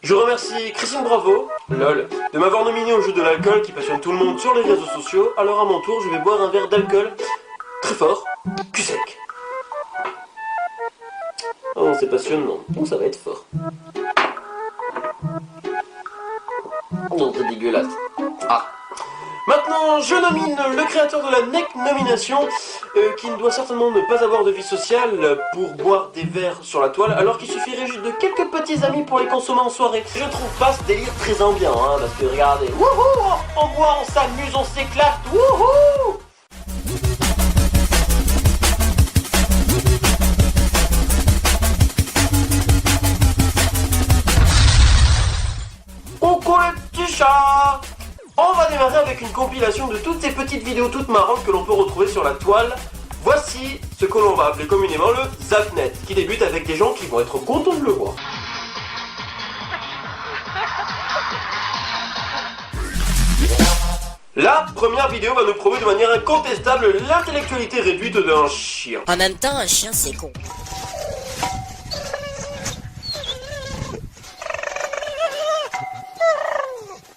Je remercie Christine Bravo, lol, de m'avoir nominé au jeu de l'alcool qui passionne tout le monde sur les réseaux sociaux. Alors à mon tour, je vais boire un verre d'alcool très fort, cul sec. Oh, c'est passionnant. Oh, ça va être fort. Oh, c'est dégueulasse. Ah. Maintenant, je nomine le créateur de la NEC nomination, qui ne doit certainement ne pas avoir de vie sociale pour boire des verres sur la toile, alors qu'il suffirait juste de quelques petits amis pour les consommer en soirée. Je trouve pas ce délire très ambiant, hein, parce que regardez, wouhou, on boit, on s'amuse, on s'éclate, wouhou. Coucou les petits chats. On va démarrer avec une compilation de toutes ces petites vidéos toutes marrantes que l'on peut retrouver sur la toile. Voici ce que l'on va appeler communément le Zapnet, qui débute avec des gens qui vont être contents de le voir. La première vidéo va nous prouver de manière incontestable l'intellectualité réduite d'un chien. En même temps, un chien c'est con.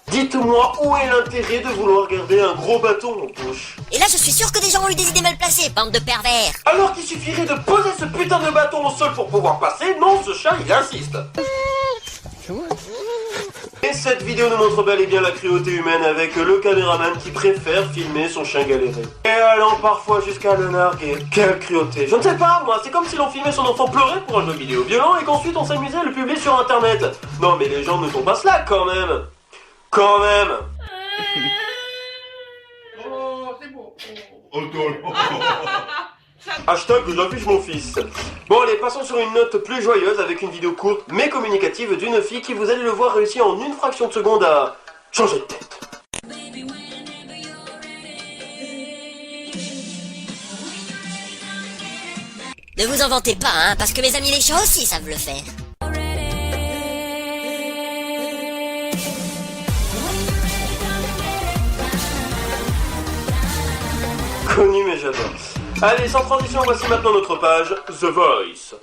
Dites-moi où est l'intérêt de vouloir garder un gros bâton en poche. Et là, je suis sûr que des gens ont eu des idées mal placées, bande de pervers. Alors qu'il suffirait de poser ce putain de bâton au sol pour pouvoir passer, non, ce chat, il insiste. Et cette vidéo nous montre bel et bien la cruauté humaine avec le caméraman qui préfère filmer son chien galérer. Et allant parfois jusqu'à le narguer. Quelle cruauté. Je ne sais pas, moi, c'est comme si l'on filmait son enfant pleurer pour un jeu vidéo violent et qu'ensuite on s'amusait à le publier sur internet. Non mais les gens ne sont pas cela quand même. Quand même. Oh, c'est bon. Hashtag j'affiche mon fils. Bon allez, passons sur une note plus joyeuse avec une vidéo courte mais communicative d'une fille qui, vous allez le voir, réussit en une fraction de seconde à changer de tête. Ne vous en vantez pas, hein, parce que mes amis les chats aussi savent le faire. Connu mais j'adore. Allez, sans transition, voici maintenant notre page The Voice.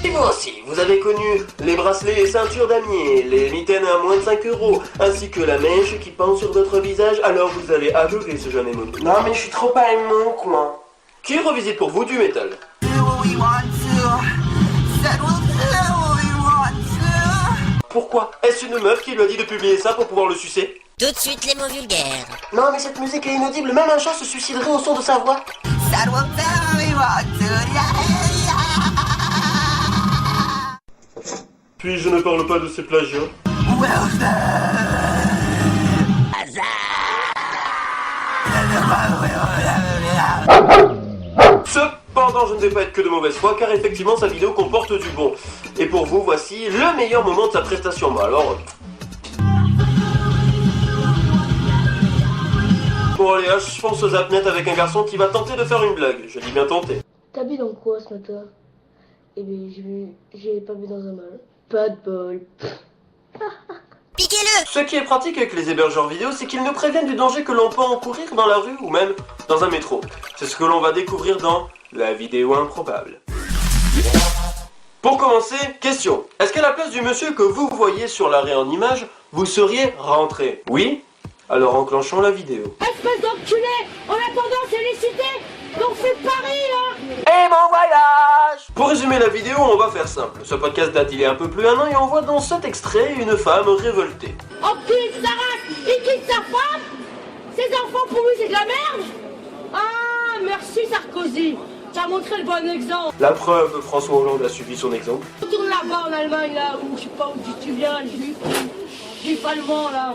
Et vous aussi, vous avez connu les bracelets et ceintures damier, les mitaines à moins de 5 €, ainsi que la mèche qui pend sur votre visage, alors vous avez adoré ce jeune émo. Non mais je suis trop pas émo, quoi. Qui revisite pour vous du métal? Pourquoi? Est-ce une meuf qui lui a dit de publier ça pour pouvoir le sucer? Tout de suite les mots vulgaires. Non mais cette musique est inaudible, même un chat se suiciderait au son de sa voix. Puis je ne parle pas de ces plagiats. Cependant, je ne vais pas être que de mauvaise foi, car effectivement sa vidéo comporte du bon. Et pour vous, voici le meilleur moment de sa prestation. Bah alors... Bon allez, je pense au Zapnet avec un garçon qui va tenter de faire une blague. Je dis bien tenter. T'as bu dans quoi ce matin? Eh bien, j'ai pas bu dans un mal. Pas de bol. Piquez-le! Ce qui est pratique avec les hébergeurs vidéo, c'est qu'ils nous préviennent du danger que l'on peut encourir dans la rue ou même dans un métro. C'est ce que l'on va découvrir dans la vidéo improbable. Pour commencer, question. Est-ce qu'à la place du monsieur que vous voyez sur l'arrêt en image, vous seriez rentré? Oui? Alors enclenchons la vidéo. Espèce d'enculé! En attendant, c'est les cités! Donc c'est Paris, là! Et bon voyage! Pour résumer la vidéo, on va faire simple. Ce podcast date il y a un peu plus d'un an et on voit dans cet extrait une femme révoltée. Encule sa race! Il quitte sa femme! Ses enfants, pour lui, c'est de la merde! Ah, merci Sarkozy! T'as montré le bon exemple! La preuve, François Hollande a suivi son exemple. Retourne là-bas en Allemagne, là, où je sais pas où tu viens, juif allemand, là.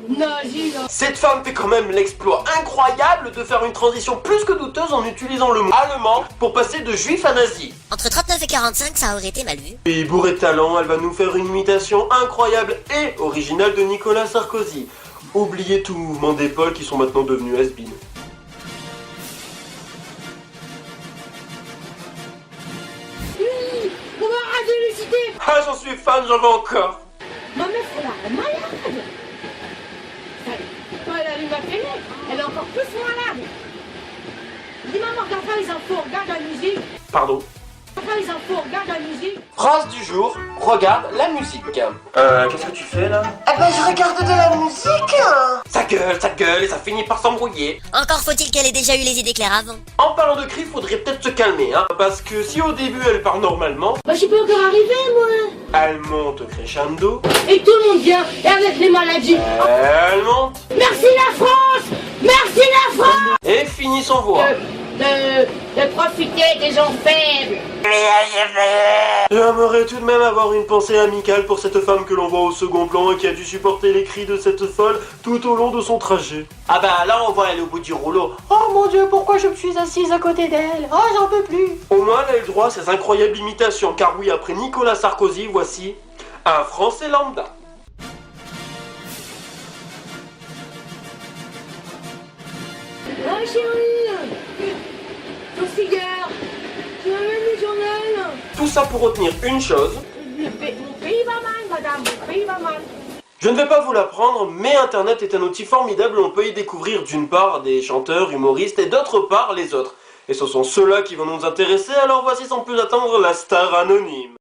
Nazi, là. Cette femme fait quand même l'exploit incroyable de faire une transition plus que douteuse en utilisant le mot allemand pour passer de juif à nazi. Entre 39 et 45, ça aurait été mal vu. Et bourrée de talent, elle va nous faire une imitation incroyable et originale de Nicolas Sarkozy. Oubliez tout mouvement d'épaule qui sont maintenant devenus has-been. Oui, on va raser les cités! Ah, j'en suis fan, j'en veux encore. Ma meuf, elle a malade! réveillée. Elle est encore plus malade. Dis maman, regarde pas les infos, regarde la musique. Pardon. Regarde pas les infos, regarde la musique. Phrase du jour, regarde la musique. Qu'est-ce que tu fais là? Eh ben je regarde de la musique. Ça gueule et ça finit par s'embrouiller. Encore faut-il qu'elle ait déjà eu les idées claires avant. En parlant de cris, faudrait peut-être se calmer, hein. Parce que si au début elle part normalement, Bah je peux encore arriver moi. elle monte crescendo, Et tout le monde vient, et avec les maladies. elle monte Merci la France. Merci la France. et finit son voix. De profiter des gens faibles. J'aimerais tout de même avoir une pensée amicale pour cette femme que l'on voit au second plan et qui a dû supporter les cris de cette folle tout au long de son trajet. Ah bah là on voit elle au bout du rouleau. Oh mon dieu, pourquoi je me suis assise à côté d'elle? Oh j'en peux plus. Au moins elle a eu le droit à ces incroyables imitations, car oui, après Nicolas Sarkozy, voici un Français lambda. Oh chérie, ton cigare, tu m'amènes le journal. Tout ça pour retenir une chose. Mon pays va mal, madame, mon pays va mal. Je ne vais pas vous l'apprendre, mais Internet est un outil formidable où on peut y découvrir d'une part des chanteurs, humoristes et d'autre part les autres. Et ce sont ceux-là qui vont nous intéresser, alors voici sans plus attendre la star anonyme.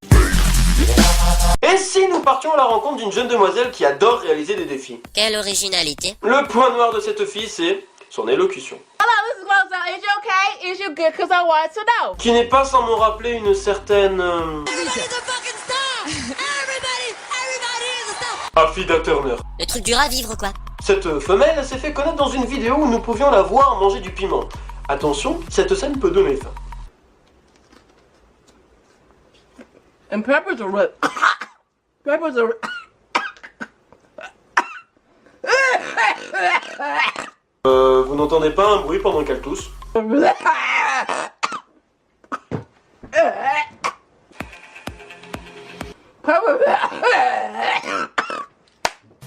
Et si nous partions à la rencontre d'une jeune demoiselle qui adore réaliser des défis? Quelle originalité. Le point noir de cette fille, c'est son élocution. Hello, this is Rosa. Is you okay? Is you good? Cause I want to know. Qui n'est pas sans me rappeler une certaine... Affida Turner. Le truc dur à vivre quoi. Cette femelle s'est fait connaître dans une vidéo où nous pouvions la voir manger du piment. Attention, cette scène peut donner faim. And peppers are red. Peppers are. Vous n'entendez pas un bruit pendant qu'elle tousse?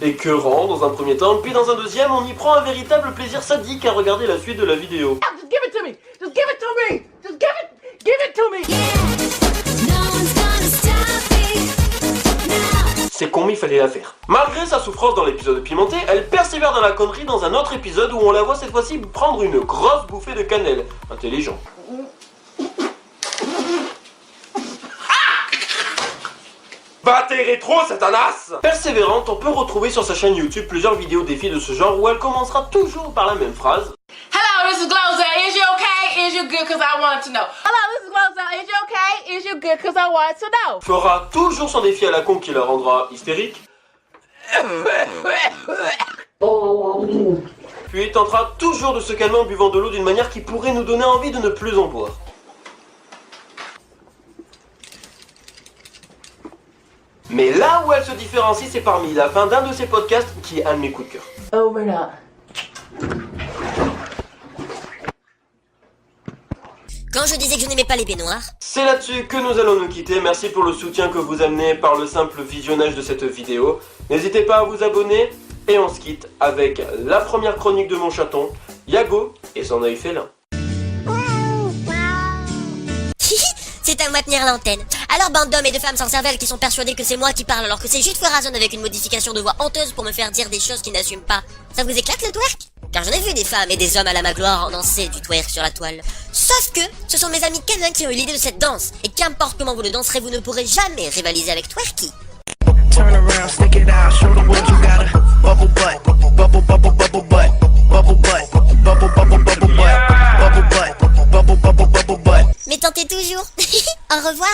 Écœurant dans un premier temps, puis dans un deuxième, on y prend un véritable plaisir sadique à regarder la suite de la vidéo. Just give it to me. Just give it to me. Just give it to me. C'est con, mais il fallait la faire. Malgré sa souffrance dans l'épisode pimenté, elle persévère dans la connerie dans un autre épisode où on la voit cette fois-ci prendre une grosse bouffée de cannelle. Intelligent. Va tes rétro, Satanas! Persévérante, on peut retrouver sur sa chaîne YouTube plusieurs vidéos défis de ce genre où elle commencera toujours par la même phrase. Hello, this is Gloza. Is you okay? Is you good? Cause I want to know. Hello, this is Gloza. Is you okay? Is you good? Cause I want to know. Fera toujours son défi à la con qui la rendra hystérique. Puis tentera toujours de se calmer en buvant de l'eau d'une manière qui pourrait nous donner envie de ne plus en boire. Mais là où elle se différencie, c'est parmi la fin d'un de ses podcasts qui est un de mes coups de cœur. Over and out. Quand je disais que je n'aimais pas les baignoires, C'est là-dessus que nous allons nous quitter. Merci pour le soutien que vous amenez par le simple visionnage de cette vidéo. N'hésitez pas à vous abonner et on se quitte avec la première chronique de mon chaton, Yago et son œil félin. c'est à moi de tenir l'antenne. Alors bande d'hommes et de femmes sans cervelle qui sont persuadés que c'est moi qui parle alors que c'est juste Furazone avec une modification de voix honteuse pour me faire dire des choses qu'ils n'assument pas. Ça vous éclate le twerk? Car j'en ai vu des femmes et des hommes à la Magloire en danser du twerk sur la toile. Sauf que ce sont mes amis canins qui ont eu l'idée de cette danse. Et qu'importe comment vous le danserez, vous ne pourrez jamais rivaliser avec Twerky. Turn around, stick it out, show the world you got a bubble butt, bubble, bubble, bubble butt, bubble butt, bubble, bubble, bubble butt, bubble butt, bubble, bubble, bubble butt. Mais tentez toujours. Au revoir.